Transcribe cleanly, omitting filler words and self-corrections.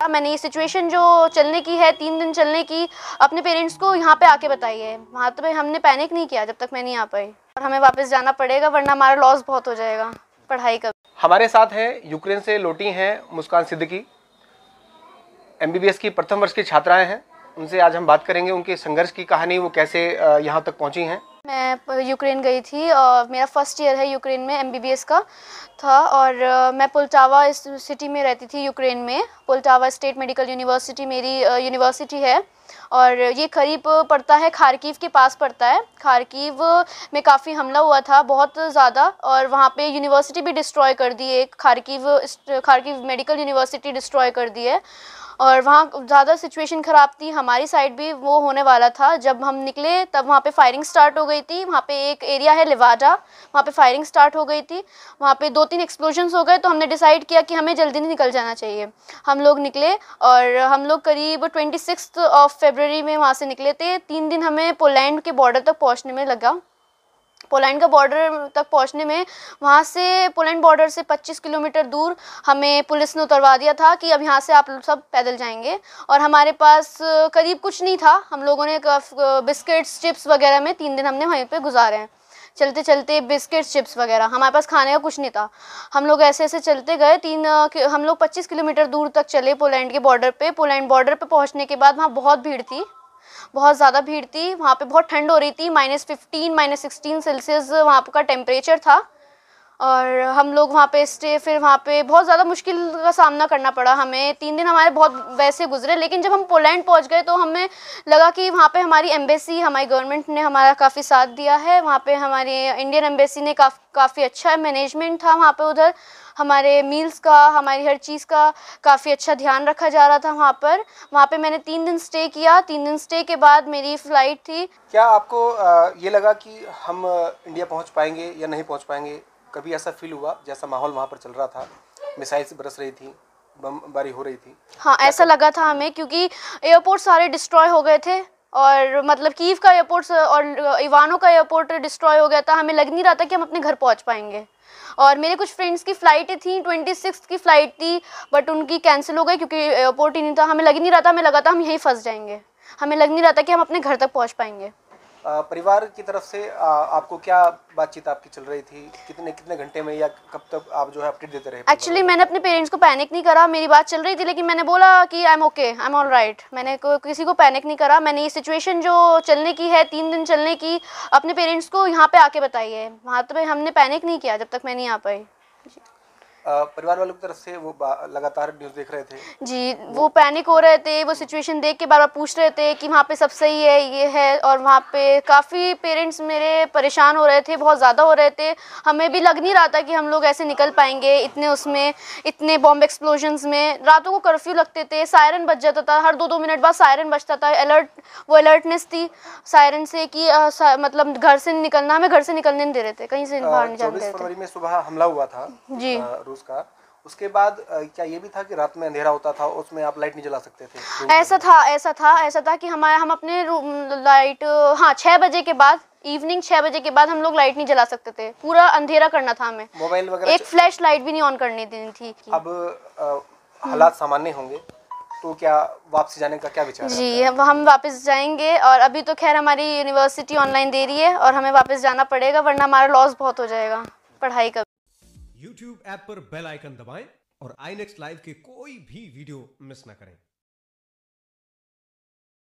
मैंने ये सिचुएशन जो चलने की है 3 दिन चलने की, अपने पेरेंट्स को यहाँ पे आके बताई है। वहाँ पे हमने पैनिक नहीं किया जब तक मैं नहीं आ पाई, और हमें वापस जाना पड़ेगा वरना हमारा लॉस बहुत हो जाएगा पढ़ाई का। हमारे साथ हैं यूक्रेन से लौटी हैं मुस्कान सिद्दीकी, MBBS की प्रथम वर्ष की छात्राएं हैं। उनसे आज हम बात करेंगे उनके संघर्ष की कहानी, वो कैसे यहाँ तक पहुँची हैं। मैं यूक्रेन गई थी और मेरा फर्स्ट ईयर है यूक्रेन में, MBBS का था। और मैं पोल्टावा इस सिटी में रहती थी यूक्रेन में। पोल्टावा स्टेट मेडिकल यूनिवर्सिटी मेरी यूनिवर्सिटी है, और ये करीब पड़ता है खारकीव के पास पड़ता है। खारकीव में काफ़ी हमला हुआ था बहुत ज़्यादा, और वहाँ पे यूनिवर्सिटी भी डिस्ट्रॉय कर दी है। खारकीव मेडिकल यूनिवर्सिटी डिस्ट्रॉय कर दी है, और वहाँ ज़्यादा सिचुएशन ख़राब थी। हमारी साइड भी वो होने वाला था। जब हम निकले तब वहाँ पे फायरिंग स्टार्ट हो गई थी। वहाँ पे एक एरिया है लिवाडा, वहाँ पे फायरिंग स्टार्ट हो गई थी। वहाँ पे 2-3 एक्सप्लोजन्स हो गए, तो हमने डिसाइड किया कि हमें जल्दी निकल जाना चाहिए। हम लोग निकले, और हम लोग करीब 26 फरवरी में वहाँ से निकले थे। 3 दिन हमें पोलैंड के बॉर्डर तक पहुँचने में लगा। पोलैंड का बॉर्डर तक पहुंचने में, वहाँ से पोलैंड बॉर्डर से 25 किलोमीटर दूर हमें पुलिस ने उतरवा दिया था कि अब यहाँ से आप सब पैदल जाएंगे। और हमारे पास करीब कुछ नहीं था। हम लोगों ने बिस्किट्स चिप्स वगैरह में 3 दिन हमने वहीं पे गुजारे हैं। चलते चलते बिस्किट्स चिप्स वगैरह, हमारे पास खाने का कुछ नहीं था। हम लोग ऐसे ऐसे चलते गए। हम लोग 25 किलोमीटर दूर तक चले पोलैंड के बॉर्डर पे। पोलैंड बॉर्डर पे पहुँचने के बाद वहाँ बहुत भीड़ थी, बहुत ज़्यादा भीड़ थी। वहाँ पे बहुत ठंड हो रही थी, -15 -16 सेल्सियस वहाँ का टेम्परेचर था। और हम लोग वहाँ पे फिर वहाँ पे बहुत ज़्यादा मुश्किल का सामना करना पड़ा हमें। 3 दिन हमारे बहुत वैसे गुजरे, लेकिन जब हम पोलैंड पहुँच गए तो हमें लगा कि वहाँ पे हमारी एम्बेसी, हमारी गवर्नमेंट ने हमारा काफ़ी साथ दिया है। वहाँ पे हमारी इंडियन एम्बेसी ने काफ़ी अच्छा मैनेजमेंट था वहाँ पे। उधर हमारे मील्स का, हमारी हर चीज़ का काफ़ी अच्छा ध्यान रखा जा रहा था वहाँ पर। वहाँ पे मैंने 3 दिन स्टे किया। 3 दिन स्टे के बाद मेरी फ़्लाइट थी। क्या आपको ये लगा कि हम इंडिया पहुँच पाएंगे या नहीं पहुँच पाएंगे? कभी ऐसा फील हुआ जैसा माहौल वहाँ पर चल रहा था, मिसाइल्स बरस रही थी, बमबारी हो रही थी? हाँ, ऐसा लगा था हमें, क्योंकि एयरपोर्ट सारे डिस्ट्रॉय हो गए थे। और मतलब कीव का एयरपोर्ट और इवानो का एयरपोर्ट डिस्ट्रॉय हो गया था। हमें लग नहीं रहा था कि हम अपने घर पहुँच पाएंगे। और मेरे कुछ फ्रेंड्स की फ़्लाइटें थी, 26 की फ़्लाइट थी, बट उनकी कैंसिल हो गई क्योंकि एयरपोर्ट ही नहीं था। हमें लग नहीं रहा था, हमें लगा था हम यहीं फंस जाएंगे। हमें लग नहीं रहा था कि हम अपने घर तक पहुँच पाएंगे। परिवार की तरफ से आपको क्या बातचीत आपकी चल रही थी? कितने घंटे में या कब तक आप जो है अपडेट देते रहे? एक्चुअली मैंने अपने पेरेंट्स को पैनिक नहीं करा। मेरी बात चल रही थी, लेकिन मैंने बोला कि I am okay, I am all right. मैंने किसी को पैनिक नहीं करा। मैंने ये सिचुएशन जो चलने की है 3 दिन चलने की, अपने पेरेंट्स को यहाँ पे आके बताई है। वहाँ पे हमने पैनिक नहीं किया जब तक मैं नहीं आ पाई। परिवार वालों की तरफ से वो लगातार न्यूज़ देख रहे थे जी, वो पैनिक हो रहे थे। वो सिचुएशन देख के बार बार पूछ रहे थे कि वहाँ पे सब सही है, ये है। और वहाँ पे काफ़ी पेरेंट्स मेरे परेशान हो रहे थे, बहुत ज़्यादा हो रहे थे। हमें भी लग नहीं रहा था कि हम लोग ऐसे निकल पाएंगे इतने बॉम्ब एक्सप्लोजन्स में। रातों को कर्फ्यू लगते थे, सायरन बज जाता था, हर 2-2 मिनट बाद सायरन बजता था। अलर्टनेस थी सायरन से कि मतलब घर से निकलना, हमें घर से निकलने नहीं दे रहे थे, कहीं से बाहर नहीं जाने दे रहे थे। 24 फरवरी में सुबह हमला हुआ था जी रूस का। उसके बाद क्या ये भी था कि रात में अंधेरा होता था, उसमें आप लाइट नहीं जला सकते थे? ऐसा था कि हम अपने लाइट, हाँ, 6 बजे के बाद, इवनिंग 6 बजे के बाद हम लोग लाइट नहीं जला सकते थे। पूरा अंधेरा करना था हमें। मोबाइल वगैरह, एक फ्लैश लाइट भी नहीं ऑन करनी देनी थी। अब हालात सामान्य होंगे तो क्या वापस जाने का क्या विचार है? जी, हम वापस जाएंगे। और अभी तो खैर हमारी यूनिवर्सिटी ऑनलाइन दे रही है, और हमें वापस जाना पड़ेगा वरना हमारा लॉस बहुत हो जाएगा पढ़ाई का। YouTube ऐप पर बेल आइकन दबाएं और iNext लाइव के कोई भी वीडियो मिस ना करें।